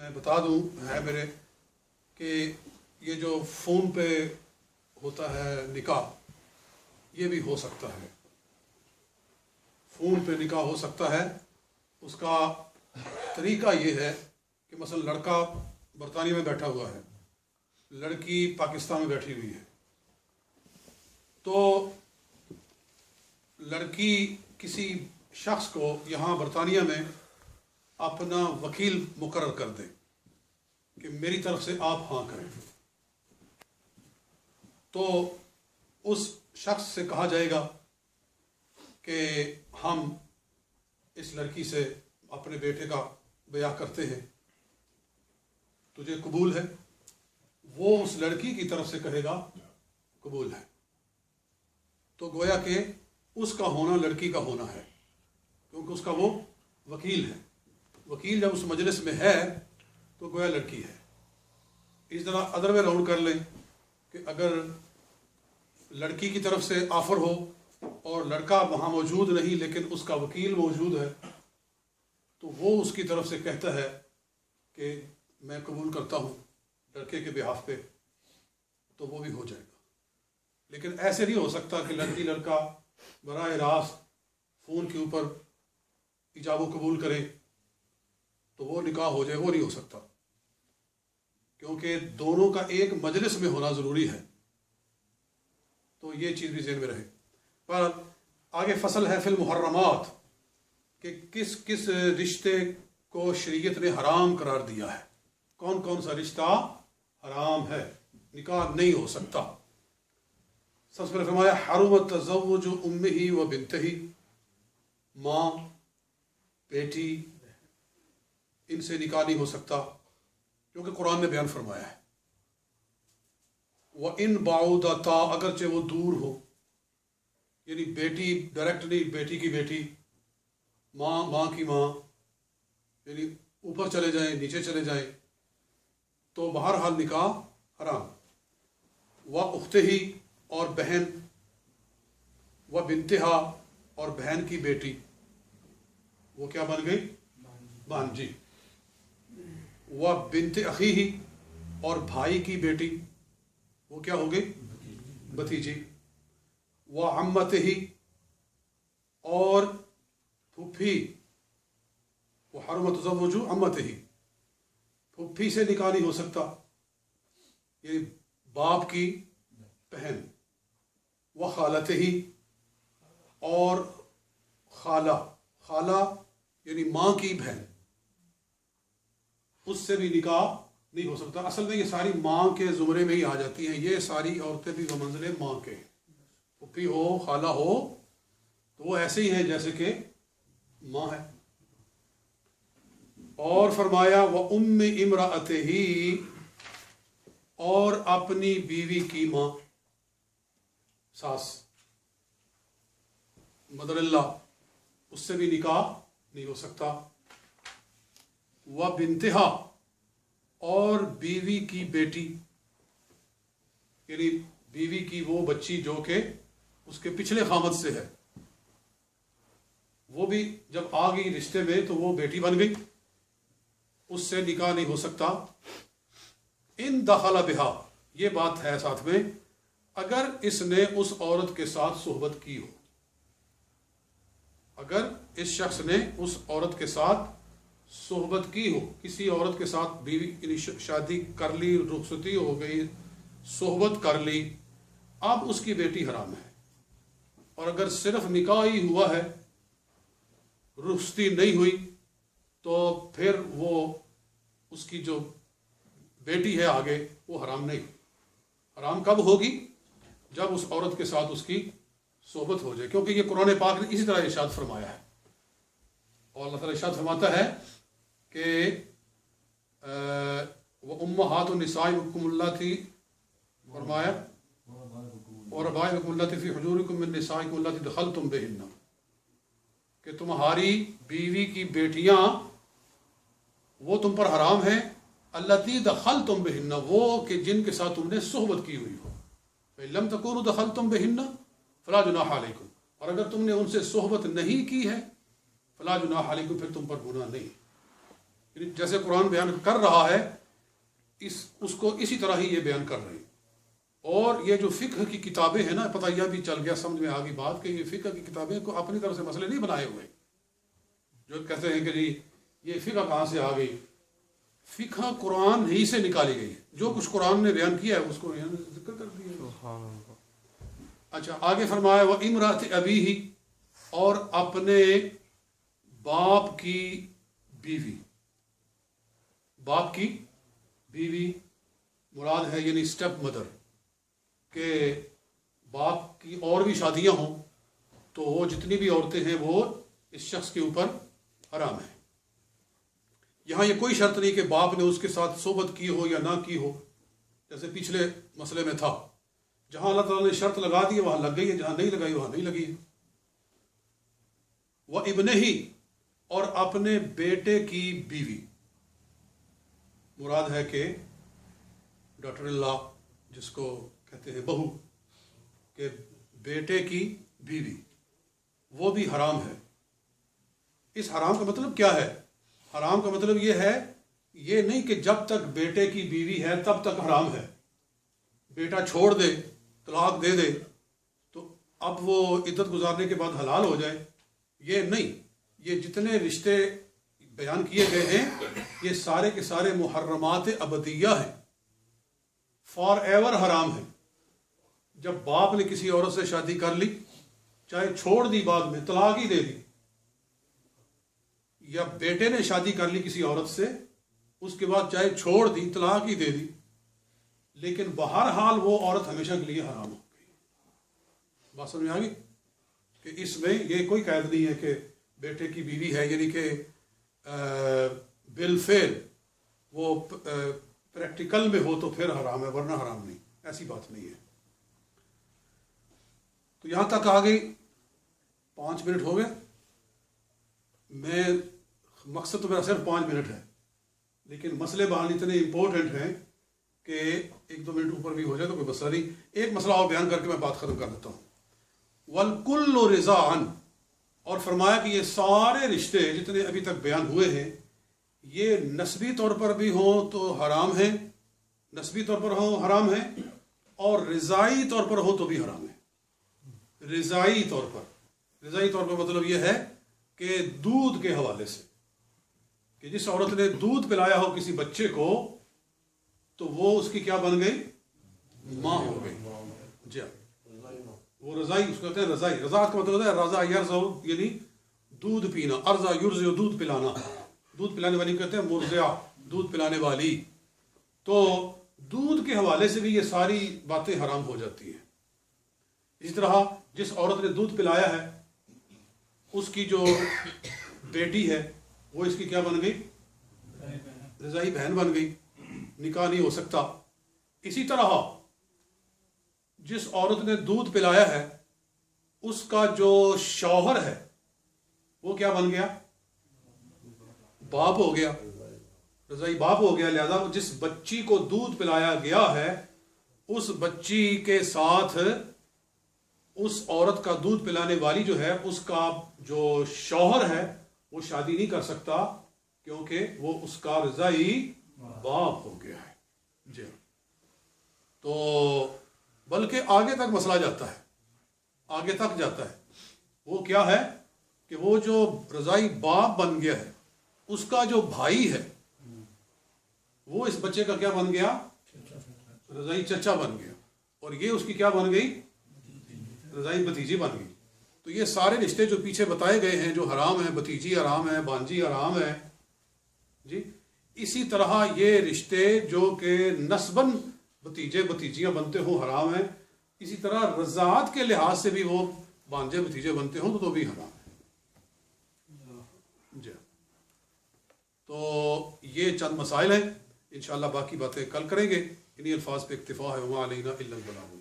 میں بتا دوں ہے میرے کہ یہ جو فون پہ ہوتا ہے نکاح، یہ بھی ہو سکتا ہے، فون پہ نکاح ہو سکتا ہے۔ اس کا طریقہ یہ ہے کہ مثلا لڑکا برطانیہ میں بیٹھا ہوا ہے، لڑکی پاکستان میں بیٹھی ہوئی ہے، تو لڑکی کسی شخص کو یہاں برطانیہ میں اپنا وکیل مقرر کر دے کہ میری طرف سے آپ ہاں کریں، تو اس شخص سے کہا جائے گا کہ ہم اس لڑکی سے اپنے بیٹے کا بیاہ کرتے ہیں، تجھے قبول ہے؟ وہ اس لڑکی کی طرف سے کہے گا قبول ہے، تو گویا کہ اس کا ہونا لڑکی کا ہونا ہے، کیونکہ اس کا وہ وکیل ہے۔ وکیل جب اس مجلس میں ہے تو گویا لڑکی ہے۔ اس طرح ادر وے راؤنڈ کر لیں کہ اگر لڑکی کی طرف سے آفر ہو اور لڑکا وہاں موجود نہیں لیکن اس کا وکیل موجود ہے، تو وہ اس کی طرف سے کہتا ہے کہ میں قبول کرتا ہوں لڑکے کے بہاف پہ، تو وہ بھی ہو جائے گا۔ لیکن ایسے نہیں ہو سکتا کہ لڑکی لڑکا براہ راست فون کے اوپر ایجاب و قبول کرے تو وہ نکاح ہو جائے، وہ نہیں ہو سکتا، کیونکہ دونوں کا ایک مجلس میں ہونا ضروری ہے۔ تو یہ چیز بھی ذہن میں رہے۔ پر آگے فصل ہے فی المحرمات، کہ کس کس رشتے کو شریعت نے حرام قرار دیا ہے، کون کون سا رشتہ حرام ہے، نکاح نہیں ہو سکتا۔ سب سے پہلے فرمایا حرمت تزوج امہ و بنتہ، ماں بیٹی ان سے نکاح نہیں ہو سکتا، کیونکہ قرآن نے بیان فرمایا ہے وَإِن بَعُودَتَا، اگرچہ وہ دور ہو، یعنی بیٹی ڈائریکٹ نہیں، بیٹی کی بیٹی، ماں کی ماں، یعنی اوپر چلے جائیں نیچے چلے جائیں، تو بہرحال نکاح حرام۔ وَأُخْتِهِ، اور بہن، وَبِنتِهَا، اور بہن کی بیٹی، وہ کیا بن گئی؟ بھانجی۔ وَبِنتِ أَخِيهِ، اور بھائی کی بیٹی، وہ کیا ہو گئی؟ بھتیجی۔ وَعَمَّتِهِ، اور پھوپھی، وَحَرُمَ تَزَوُّجُ عَمَّتِهِ، پھوپھی سے نکاح نہیں ہو سکتا، یعنی باپ کی بہن۔ وَخَالَتِهِ، اور خالہ یعنی ماں کی بہن، اس سے بھی نکاح نہیں ہو سکتا۔ اصل میں یہ ساری ماں کے زمرے میں ہی آ جاتی ہیں، یہ ساری عورتیں بھی بمنزلے ماں کے، پھوپھی ہو خالہ ہو تو وہ ایسے ہی ہیں جیسے کہ ماں ہے۔ اور فرمایا وَأُمِّ امرأتِهِ، اور اپنی بیوی کی ماں، ساس، مدر اللہ، اس سے بھی نکاح نہیں ہو سکتا۔ وَبِنتِهَا، اور بیوی کی بیٹی، یعنی بیوی کی وہ بچی جو کہ اس کے پچھلے خامد سے ہے، وہ بھی جب آ گئی رشتے میں تو وہ بیٹی بن گئی، اس سے نکاح نہیں ہو سکتا۔ ان دخل بہا، یہ بات ہے ساتھ میں، اگر اس نے اس عورت کے ساتھ صحبت کی ہو، اگر اس شخص نے اس عورت کے ساتھ صحبت کی ہو، کسی عورت کے ساتھ بیوی یعنی شادی کر لی، رخصتی ہو گئی، صحبت کر لی، اب اس کی بیٹی حرام ہے۔ اور اگر صرف نکاح ہی ہوا ہے، رخصتی نہیں ہوئی، تو پھر وہ اس کی جو بیٹی ہے آگے وہ حرام نہیں۔ حرام کب ہوگی؟ جب اس عورت کے ساتھ اس کی صحبت ہو جائے، کیونکہ یہ قرآن پاک نے اسی طرح ارشاد فرمایا ہے۔ اور اللہ تعالیٰ ارشاد فرماتا ہے کہ وَأُمَّهَاتُ نِسَائِكُمُ اللَّاتِي، فرمایا وَرَبَائِبُكُمُ اللَّاتِي فِي حُجُورِكُم مِّن نِّسَائِكُمُ اللَّاتِي دَخَلْتُم بِهِنَّ، کہ تمہاری بیوی کی بیٹیاں وہ تم پر حرام ہیں، اللَّاتِي دَخَلْتُم بِهِنَّ، وہ کہ جن کے ساتھ تم نے صحبت کی ہوئی ہو، فَإِن لَّمْ تَكُونُوا دَخَلْتُم بِهِنَّ فَلَا جُنَاحَ عَلَيْكُمْ، اور اگر تم نے ان سے صحبت نہیں کی ہے فَلَا جُنَاحَ عَلَيْكُمْ، پھر تم پر گناہ نہیں۔ یعنی جیسے قرآن بیان کر رہا ہے اس کو اسی طرح ہی یہ بیان کر رہے ہیں. اور یہ جو فقہ کی کتابیں ہیں نا، پتہ یہ بھی چل گیا، سمجھ میں آ گئی بات کہ یہ فقہ کی کتابیں کو اپنی طرف سے مسئلے نہیں بنائے ہوئے. جو کہتے ہیں کہ جی یہ فقہ کہاں سے آ گئی، فقہ قرآن ہی سے نکالی گئی ہے. جو کچھ قرآن نے بیان کیا ہے اس کو یہاں ذکر کر دیا. اچھا آگے فرمایا وہ امرات ابی ہی، اور اپنے باپ کی بیوی. باپ کی بیوی مراد ہے یعنی سٹیپ مدر، کہ باپ کی اور بھی شادیاں ہوں تو وہ جتنی بھی عورتیں ہیں وہ اس شخص کے اوپر حرام ہیں. یہاں یہ کوئی شرط نہیں کہ باپ نے اس کے ساتھ صحبت کی ہو یا نہ کی ہو، جیسے پچھلے مسئلے میں تھا. جہاں اللہ تعالیٰ نے شرط لگا دی وہاں لگ گئی ہے، جہاں نہیں لگائی وہاں نہیں لگی ہے. وہ ابن ہی، اور اپنے بیٹے کی بیوی. مراد ہے کہ ڈاٹر اللہ جس کو کہتے ہیں بہو، کہ بیٹے کی بیوی وہ بھی حرام ہے. اس حرام کا مطلب کیا ہے؟ حرام کا مطلب یہ ہے، یہ نہیں کہ جب تک بیٹے کی بیوی ہے تب تک حرام ہے. بیٹا چھوڑ دے، طلاق دے دے تو اب وہ عدت گزارنے کے بعد حلال ہو جائے، یہ نہیں. یہ جتنے رشتے بیان کیے گئے ہیں یہ سارے کے سارے محرمات ابدیہ ہیں، فار ایور حرام ہیں. جب باپ نے کسی عورت سے شادی کر لی، چاہے چھوڑ دی بعد میں طلاق ہی دے دی، یا بیٹے نے شادی کر لی کسی عورت سے اس کے بعد چاہے چھوڑ دی طلاق ہی دے دی، لیکن بہرحال وہ عورت ہمیشہ کے لیے حرام ہو گئی. بات سمجھ میں آ گئی کہ اس میں یہ کوئی قید نہیں ہے کہ بیٹے کی بیوی ہے یعنی کہ بالفعل وہ پریکٹیکل میں ہو تو پھر حرام ہے ورنہ حرام نہیں، ایسی بات نہیں ہے. تو یہاں تک آ گئی، 5 منٹ ہو گئے. میں مقصد تو میرا صرف 5 منٹ ہے، لیکن مسئلے بحال اتنے امپورٹنٹ ہیں کہ 1-2 منٹ اوپر بھی ہو جائے تو کوئی مسئلہ نہیں. ایک مسئلہ اور بیان کر کے میں بات ختم کر دیتا ہوں. وَالْكُلُّ رِضَاءً، اور فرمایا کہ یہ سارے رشتے جتنے ابھی تک بیان ہوئے ہیں یہ نسبی طور پر بھی ہوں تو حرام ہیں، نسبی طور پر ہوں حرام ہیں، اور رضائی طور پر ہوں تو بھی حرام ہیں. رضائی طور پر مطلب یہ ہے کہ دودھ کے حوالے سے، کہ جس عورت نے دودھ پلایا ہو کسی بچے کو تو وہ اس کی کیا بن گئی؟ ماں ہو گئی. جی ہاں، وہ رضائی اس کو کہتے ہیں. رضائی، رضاعت کا مطلب ہوتا ہے رضا یرضع یعنی دودھ پینا، ارضا یرضع دودھ پلانا. دودھ پلانے والی کہتے ہیں مرضعہ، دودھ پلانے والی. تو دودھ کے حوالے سے بھی یہ ساری باتیں حرام ہو جاتی ہیں. اسی طرح جس عورت نے دودھ پلایا ہے اس کی جو بیٹی ہے وہ اس کی کیا بن گئی؟ رضائی بہن بن گئی، نکاح نہیں ہو سکتا. اسی طرح جس عورت نے دودھ پلایا ہے اس کا جو شوہر ہے وہ کیا بن گیا؟ باپ ہو گیا، رضائی باپ ہو گیا. لہذا جس بچی کو دودھ پلایا گیا ہے اس بچی کے ساتھ اس عورت کا دودھ پلانے والی جو ہے اس کا جو شوہر ہے وہ شادی نہیں کر سکتا، کیونکہ وہ اس کا رضائی باپ ہو گیا ہے. جی تو بلکہ آگے تک مسئلہ جاتا ہے، آگے تک جاتا ہے. وہ کیا ہے کہ وہ جو رضائی باپ بن گیا ہے اس کا جو بھائی ہے وہ اس بچے کا کیا بن گیا؟ رضائی چچا بن گیا، اور یہ اس کی کیا بن گئی؟ رضائی بھتیجی بن گئی. تو یہ سارے رشتے جو پیچھے بتائے گئے ہیں جو حرام ہیں، بھتیجی حرام ہے، بانجی حرام ہے. جی اسی طرح یہ رشتے جو کہ نسباً بھتیجے بھتیجیاں بنتے ہوں حرام ہیں، اسی طرح رضاعت کے لحاظ سے بھی وہ بانجے بھتیجے بنتے ہوں تو بھی حرام ہے. جی تو یہ چند مسائل ہیں، انشاءاللہ باقی باتیں کل کریں گے. انہی الفاظ پہ اکتفا ہے. وما علینا الا البلاغ.